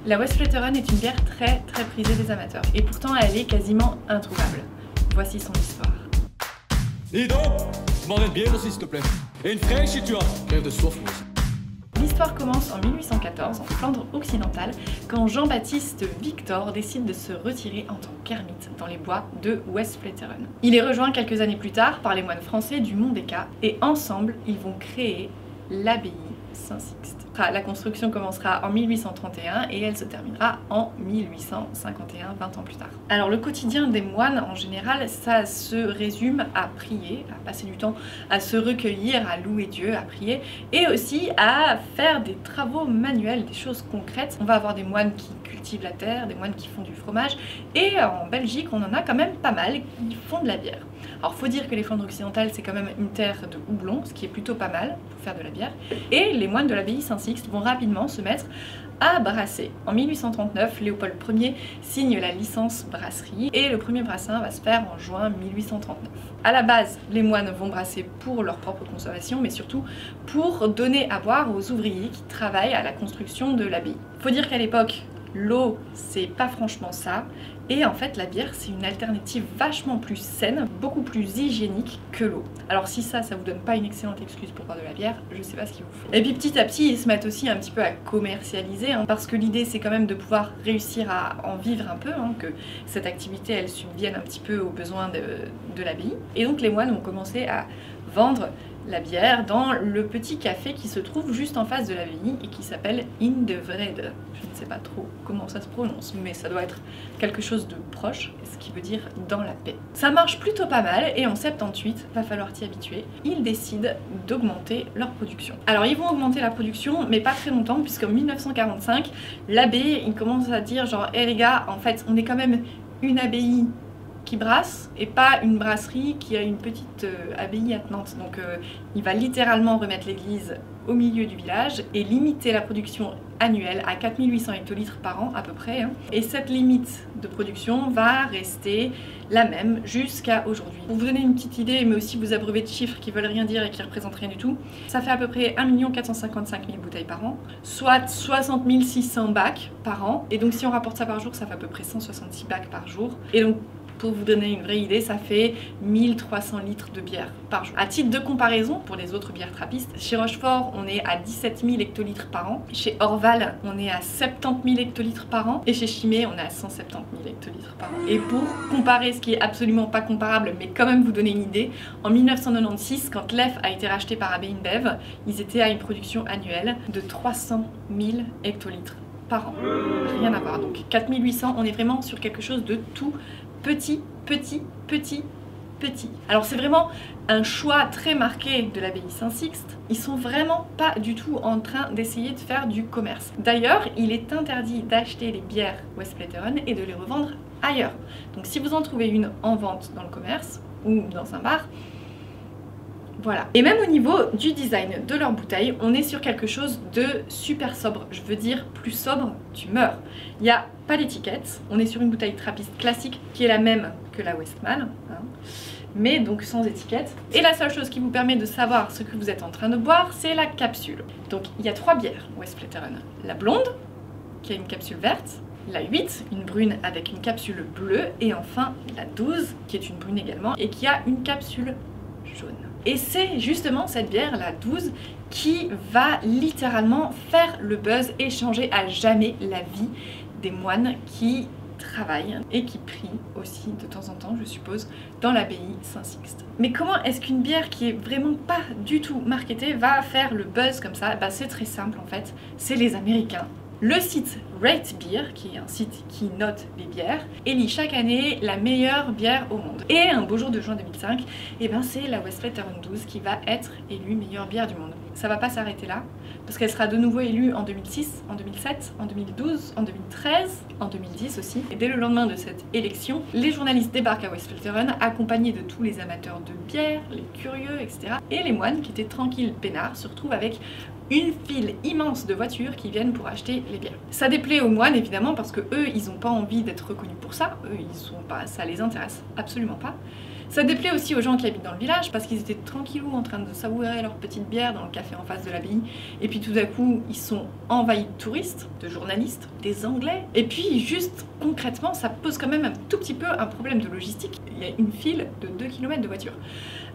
La Westvleteren est une bière très prisée des amateurs et pourtant elle est quasiment introuvable. Voici son histoire. Dis donc, je m'en une bière s'il te plaît. Et une fraîche si tu as. Crève de soif moi aussi. L'histoire commence en 1814 en Flandre occidentale quand Jean-Baptiste Victor décide de se retirer en tant qu'ermite dans les bois de Westvleteren. Il est rejoint quelques années plus tard par les moines français du Mont des Cats et ensemble ils vont créer l'abbaye Saint-Sixte. La construction commencera en 1831 et elle se terminera en 1851, 20 ans plus tard. Alors le quotidien des moines en général, ça se résume à prier, à passer du temps à se recueillir, à louer Dieu, à prier et aussi à faire des travaux manuels, des choses concrètes. On va avoir des moines qui cultivent la terre, des moines qui font du fromage et en Belgique on en a quand même pas mal qui font de la bière. Alors faut dire que les Flandres occidentales c'est quand même une terre de houblon, ce qui est plutôt pas mal pour faire de la bière, et les moines de l'abbaye Saint-Sixte vont rapidement se mettre à brasser. En 1839, Léopold Ier signe la licence brasserie et le premier brassin va se faire en juin 1839. À la base, les moines vont brasser pour leur propre consommation, mais surtout pour donner à boire aux ouvriers qui travaillent à la construction de l'abbaye. Faut dire qu'à l'époque, l'eau, c'est pas franchement ça, et en fait la bière c'est une alternative vachement plus saine, beaucoup plus hygiénique que l'eau. Alors si ça vous donne pas une excellente excuse pour boire de la bière, je sais pas ce qu'il vous faut. Et puis petit à petit ils se mettent aussi un petit peu à commercialiser, parce que l'idée c'est quand même de pouvoir réussir à en vivre un peu, que cette activité elle subvienne un petit peu aux besoins de l'abbaye. Et donc les moines ont commencé à vendre la bière dans le petit café qui se trouve juste en face de l'abbaye et qui s'appelle In de Vrede. Je ne sais pas trop comment ça se prononce, mais ça doit être quelque chose de proche, ce qui veut dire dans la paix. Ça marche plutôt pas mal et en 78, va falloir t'y habituer, ils décident d'augmenter leur production. Alors ils vont augmenter la production, mais pas très longtemps, puisqu'en 1945, l'abbé il commence à dire genre hé les gars, en fait on est quand même une abbaye qui brasse et pas une brasserie qui a une petite abbaye attenante. Donc il va littéralement remettre l'église au milieu du village et limiter la production annuelle à 4800 hectolitres par an à peu près. Et cette limite de production va rester la même jusqu'à aujourd'hui. Pour vous donner une petite idée, mais aussi vous abreuver de chiffres qui veulent rien dire et qui représentent rien du tout, ça fait à peu près 1 455 000 bouteilles par an, soit 60 600 bacs par an. Et donc si on rapporte ça par jour, ça fait à peu près 166 bacs par jour. Et donc pour vous donner une vraie idée, ça fait 1300 litres de bière par jour. À titre de comparaison, pour les autres bières trappistes, chez Rochefort, on est à 17 000 hectolitres par an. Chez Orval, on est à 70 000 hectolitres par an. Et chez Chimay, on est à 170 000 hectolitres par an. Et pour comparer, ce qui est absolument pas comparable, mais quand même vous donner une idée, en 1996, quand Leffe a été racheté par AB InBev, ils étaient à une production annuelle de 300 000 hectolitres par an. Rien à voir. Donc 4800, on est vraiment sur quelque chose de tout petit. Alors c'est vraiment un choix très marqué de l'abbaye Saint-Sixte. Ils sont vraiment pas du tout en train d'essayer de faire du commerce. D'ailleurs, il est interdit d'acheter les bières Westvleteren et de les revendre ailleurs. Donc si vous en trouvez une en vente dans le commerce ou dans un bar, voilà. Et même au niveau du design de leurs bouteilles, on est sur quelque chose de super sobre. Je veux dire, plus sobre, tu meurs. Il n'y a pas d'étiquette. On est sur une bouteille trappiste classique qui est la même que la Westmalle, mais donc sans étiquette. Et la seule chose qui vous permet de savoir ce que vous êtes en train de boire, c'est la capsule. Donc il y a 3 bières Westvleteren. La blonde, qui a une capsule verte, la 8, une brune avec une capsule bleue, et enfin la 12, qui est une brune également, et qui a une capsule jaune. Et c'est justement cette bière, la 12, qui va littéralement faire le buzz et changer à jamais la vie des moines qui travaillent et qui prient aussi de temps en temps, je suppose, dans l'abbaye Saint-Sixte. Mais comment est-ce qu'une bière qui est vraiment pas du tout marketée va faire le buzz comme ça? Bah, c'est très simple en fait, c'est les Américains. Le site Rate Beer, qui est un site qui note les bières, élit chaque année la meilleure bière au monde. Et un beau jour de juin 2005, et ben c'est la Westvleteren 12 qui va être élue meilleure bière du monde. Ça va pas s'arrêter là, parce qu'elle sera de nouveau élue en 2006, en 2007, en 2012, en 2013, en 2010 aussi. Et dès le lendemain de cette élection, les journalistes débarquent à Westvleteren, accompagnés de tous les amateurs de bière, les curieux, etc. Et les moines, qui étaient tranquilles, peinards, se retrouvent avec une file immense de voitures qui viennent pour acheter les bières. Ça déplaît aux moines évidemment parce que eux ils n'ont pas envie d'être reconnus pour ça, eux ils sont pas, ça les intéresse absolument pas. Ça déplaît aussi aux gens qui habitent dans le village parce qu'ils étaient tranquillou en train de savourer leur petite bière dans le café en face de l'abbaye. Et puis tout à coup, ils sont envahis de touristes, de journalistes, des Anglais. Et puis juste concrètement, ça pose quand même un tout petit peu un problème de logistique. Il y a une file de 2 km de voiture.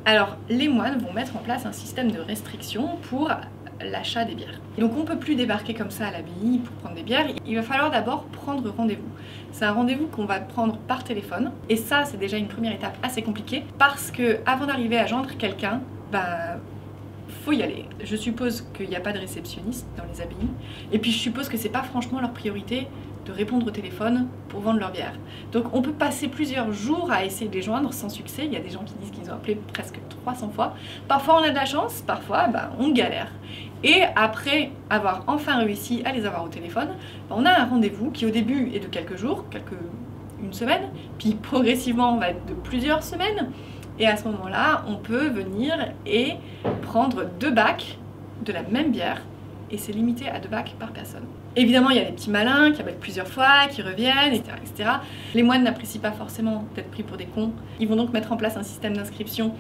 Alors les moines vont mettre en place un système de restriction pour l'achat des bières. Et donc on peut plus débarquer comme ça à l'abbaye pour prendre des bières, il va falloir d'abord prendre rendez-vous. C'est un rendez-vous qu'on va prendre par téléphone et ça c'est déjà une première étape assez compliquée parce que avant d'arriver à joindre quelqu'un, faut y aller. Je suppose qu'il n'y a pas de réceptionniste dans les abbayes et puis je suppose que c'est pas franchement leur priorité de répondre au téléphone pour vendre leur bière. Donc on peut passer plusieurs jours à essayer de les joindre sans succès. Il y a des gens qui disent qu'ils ont appelé presque 300 fois. Une on a de la chance, parfois on galère. Et après avoir enfin réussi à les avoir au téléphone, on a un rendez-vous qui au début est de quelques jours, une semaine, puis progressivement on va être de plusieurs semaines. Et à ce moment-là, on peut venir et prendre 2 bacs de la même bière et c'est limité à 2 bacs par personne. Évidemment, il y a des petits malins qui appellent plusieurs fois, qui reviennent, etc., etc. Les moines n'apprécient pas forcément d'être pris pour des cons. Ils vont donc mettre en place un système d'inscription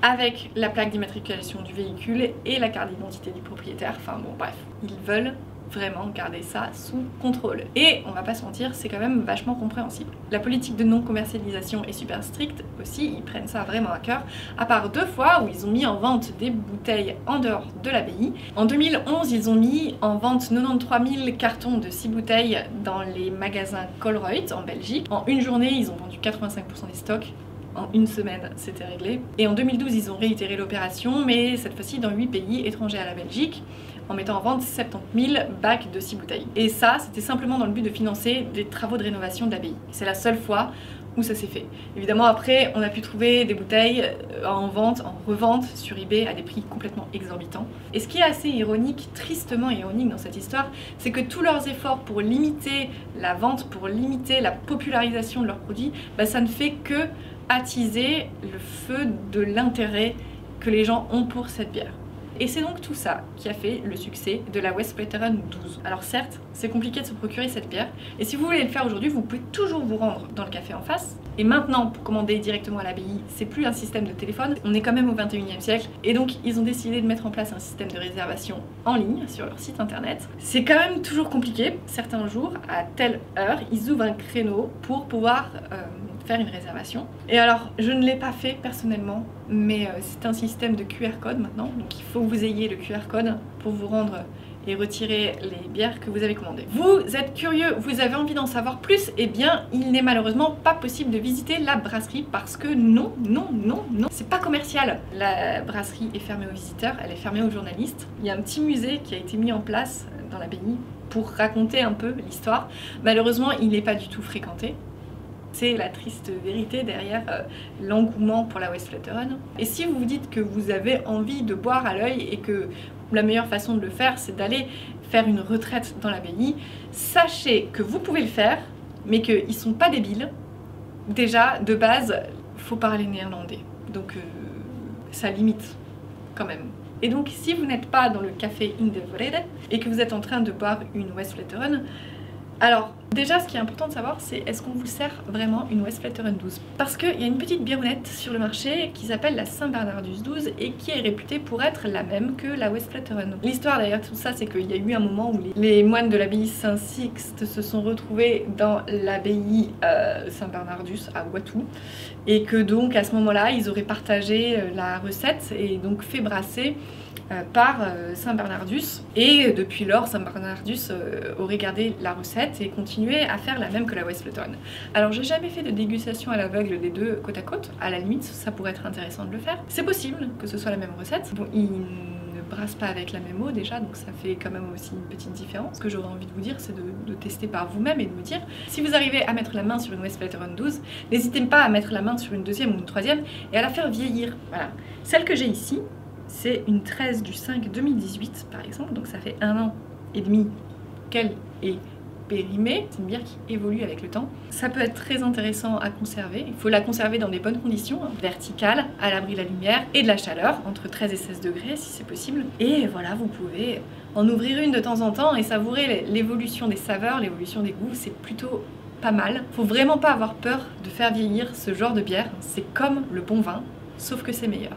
avec la plaque d'immatriculation du véhicule et la carte d'identité du propriétaire. Enfin bon, bref, ils veulent vraiment garder ça sous contrôle. Et on va pas se mentir, c'est quand même vachement compréhensible. La politique de non-commercialisation est super stricte aussi, ils prennent ça vraiment à cœur, à part 2 fois où ils ont mis en vente des bouteilles en dehors de l'abbaye. En 2011, ils ont mis en vente 93 000 cartons de 6 bouteilles dans les magasins Colruyt en Belgique. En une journée, ils ont vendu 85% des stocks. En une semaine, c'était réglé. Et en 2012, ils ont réitéré l'opération, mais cette fois-ci dans 8 pays étrangers à la Belgique, en mettant en vente 70 000 bacs de 6 bouteilles. Et ça, c'était simplement dans le but de financer des travaux de rénovation de l'abbaye. C'est la seule fois où ça s'est fait. Évidemment, après, on a pu trouver des bouteilles en vente, en revente sur eBay à des prix complètement exorbitants. Et ce qui est assez ironique, tristement ironique dans cette histoire, c'est que tous leurs efforts pour limiter la vente, pour limiter la popularisation de leurs produits, ça ne fait que attiser le feu de l'intérêt que les gens ont pour cette bière. Et c'est donc tout ça qui a fait le succès de la Westvleteren 12. Alors certes, c'est compliqué de se procurer cette bière, et si vous voulez le faire aujourd'hui, vous pouvez toujours vous rendre dans le café en face. Et maintenant, pour commander directement à l'abbaye, c'est plus un système de téléphone, on est quand même au 21e siècle, et donc ils ont décidé de mettre en place un système de réservation en ligne sur leur site internet. C'est quand même toujours compliqué, certains jours, à telle heure, ils ouvrent un créneau pour pouvoir faire une réservation. Et alors, je ne l'ai pas fait personnellement, mais c'est un système de QR code maintenant, donc il faut que vous ayez le QR code pour vous rendre et retirer les bières que vous avez commandées. Vous êtes curieux, vous avez envie d'en savoir plus, eh bien il n'est malheureusement pas possible de visiter la brasserie parce que non, c'est pas commercial. La brasserie est fermée aux visiteurs, elle est fermée aux journalistes. Il y a un petit musée qui a été mis en place dans l'abbaye pour raconter un peu l'histoire. Malheureusement, il n'est pas du tout fréquenté. C'est la triste vérité derrière l'engouement pour la Westvleteren. Et si vous vous dites que vous avez envie de boire à l'œil et que la meilleure façon de le faire, c'est d'aller faire une retraite dans l'abbaye, sachez que vous pouvez le faire, mais qu'ils ne sont pas débiles. Déjà, de base, il faut parler néerlandais. Donc, ça limite quand même. Et donc, si vous n'êtes pas dans le café In de Vrede et que vous êtes en train de boire une Westvleteren, alors, déjà, ce qui est important de savoir, c'est est-ce qu'on vous sert vraiment une Westvleteren 12 ? Parce qu'il y a une petite biéronnette sur le marché qui s'appelle la Saint-Bernardus 12 et qui est réputée pour être la même que la Westvleteren. L'histoire derrière tout ça, c'est qu'il y a eu un moment où les moines de l'abbaye Saint-Sixte se sont retrouvés dans l'abbaye Saint-Bernardus à Watou et que donc à ce moment-là, ils auraient partagé la recette et donc fait brasser par Saint-Bernardus, et depuis lors Saint-Bernardus aurait gardé la recette et continué à faire la même que la Westvleteren. Alors j'ai jamais fait de dégustation à l'aveugle des deux côte à côte, à la limite ça pourrait être intéressant de le faire. C'est possible que ce soit la même recette, bon ils ne brassent pas avec la même eau déjà, donc ça fait quand même aussi une petite différence. Ce que j'aurais envie de vous dire, c'est de tester par vous-même et de me dire, si vous arrivez à mettre la main sur une Westvleteren 12, n'hésitez pas à mettre la main sur une deuxième ou une troisième et à la faire vieillir. Voilà. Celle que j'ai ici, c'est une 13 du 5 2018 par exemple, donc ça fait 1 an et demi qu'elle est périmée. C'est une bière qui évolue avec le temps. Ça peut être très intéressant à conserver. Il faut la conserver dans des bonnes conditions, verticales, à l'abri de la lumière et de la chaleur, entre 13 et 16 degrés si c'est possible. Et voilà, vous pouvez en ouvrir une de temps en temps et savourer l'évolution des saveurs, l'évolution des goûts. C'est plutôt pas mal. Faut vraiment pas avoir peur de faire vieillir ce genre de bière. C'est comme le bon vin, sauf que c'est meilleur.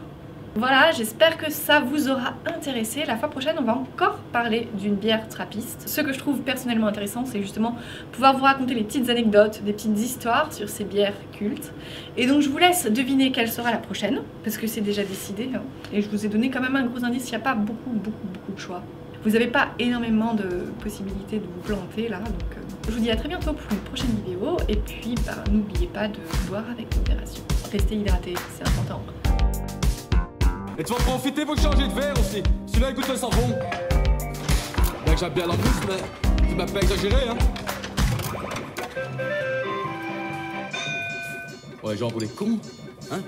Voilà, j'espère que ça vous aura intéressé. La fois prochaine, on va encore parler d'une bière trappiste. Ce que je trouve personnellement intéressant, c'est justement pouvoir vous raconter les petites anecdotes, des petites histoires sur ces bières cultes. Et donc je vous laisse deviner quelle sera la prochaine, parce que c'est déjà décidé, hein. Et je vous ai donné quand même un gros indice, il n'y a pas beaucoup de choix. Vous n'avez pas énormément de possibilités de vous planter là, donc je vous dis à très bientôt pour une prochaine vidéo. Et puis n'oubliez pas de boire avec modération. Restez hydratés, c'est important. Et tu vas profiter pour changer de verre aussi. Celui-là, il goûte le savon. Bien que j'aime bien la mousse, mais tu m'as pas exagéré, hein. Ouais, genre pour les cons, hein.